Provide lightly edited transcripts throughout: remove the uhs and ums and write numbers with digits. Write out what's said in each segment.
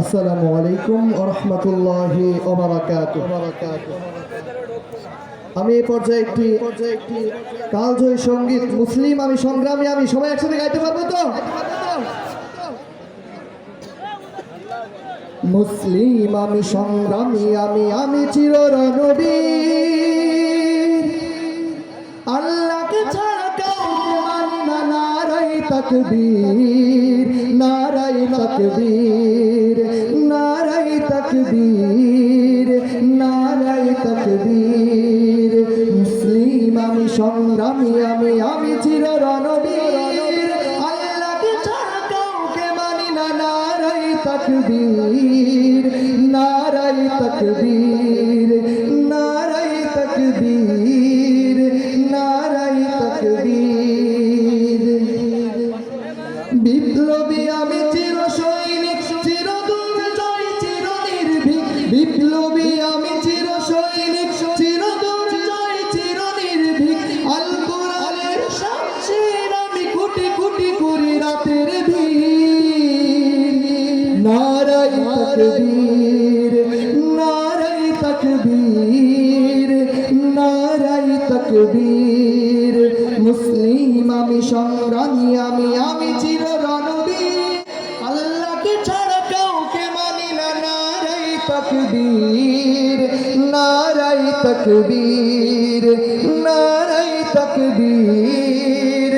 আসসালামু আলাইকুম ওয়া রাহমাতুল্লাহি ওয়া বারাকাতুহু। আমি এই পর্যায়ে একটি কালজয়ী সঙ্গীত মুসলিম আমি সংগ্রামী আমি সবাই একসাথে গাইতে পারবো তো? মুসলিম আমি সংগ্রামী আমি চির রণবীর, আল্লাহকে ছাড়া কাউকে মানি না। নারায়ে তাকবীর, নারায়ে তাকবীর, নারায়ে তাকবীর, নারায়ে তাকবীর। মুসলিম আমি সংগ্রামী আমি চির রণবীর, আল্লাহকে ছাড়া কাউকে মানি না। নারায়ে তাকবীর, নারায়ে তাকবীর, নারায়ে তাকবীর, নারায়ে তাকবীর। বিপ্লবী আমি চির সৈনিক, চির দুর্জয়, চির নির্ভীক। বিপ্লবী আমি চির সৈনিক, চির দুর্জয়, চির নির্ভীক। আল কোরআনের শামশির আমি কোটি কোটি করি রাতের ভিড়। নারায়ে তাকবীর, নারায়ে তাকবীর, নারায়ে তাকবীর। মুসলিম আমি সংগ্রামী আমি চির রণবীর, আল্লাহকে ছাড়া কাউকে মানি না। নারায়ে তাকবীর, নারায়ে তাকবীর, নারায়ে তাকবীর,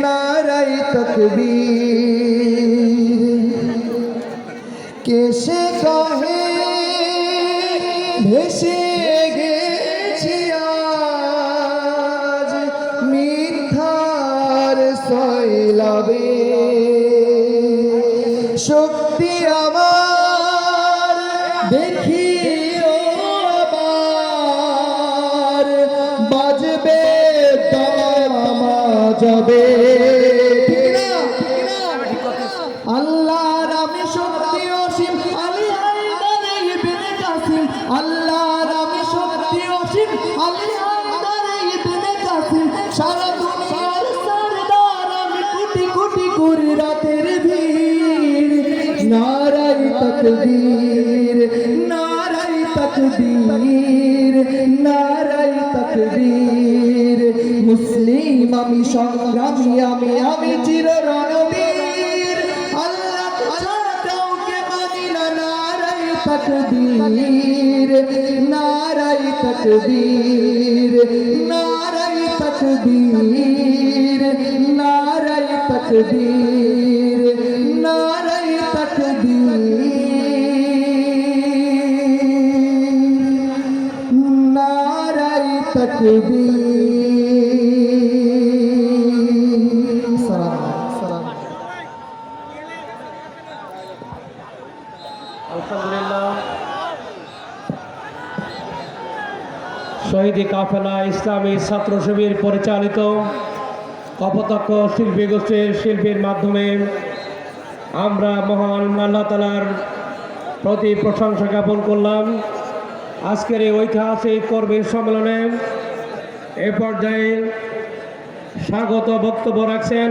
নারায়ে তাকবীর। কেসে কাহে ভেসে গেছি আজ মিথ্যার সয়লাবে। শক্তি আমার দেখিও আবার, বাজবে দামা যাবে। আল্লাহর আমি শক্তি অসীম, আলী হায়দার ইবনে কাসিম। আল্লাহর আমি শক্তি অসীম, আলী হায়দার ইবনে কাসিম। সারা দুনিয়ার সরদার আমি কোটি কোটি করি রাতের ভিড়। নারায়ে তাকবীর, নারায়ে তাকবীর, নারায়ে তাকবীর। মুসলিম আমি সংগ্রামী আমি চির রণবীর, আল্লাহকে ছাড়া কাউকে মানি না। নারায়ে তাকবীর, নারায়ে তাকবীর, নারায়ে তাকবীর, নারায়ে তাকবীর, নারায়ে তাকবীর, নারায়ে তাকবীর। সালাম সালাম। আলহামদুলিল্লাহ, শহীদি কাফেলা ইসলামী ছাত্র শিবির পরিচালিত কপোতাক্ষ শিল্পী গোষ্ঠীর শিল্পীর মাধ্যমে আমরা মহান আল্লাহ তাআলার প্রতি প্রশংসা জ্ঞাপন করলাম। আজকের এই ঐতিহাসিক কর্মী সম্মেলনে এ পর্যায়ে স্বাগত বক্তব্য রাখছেন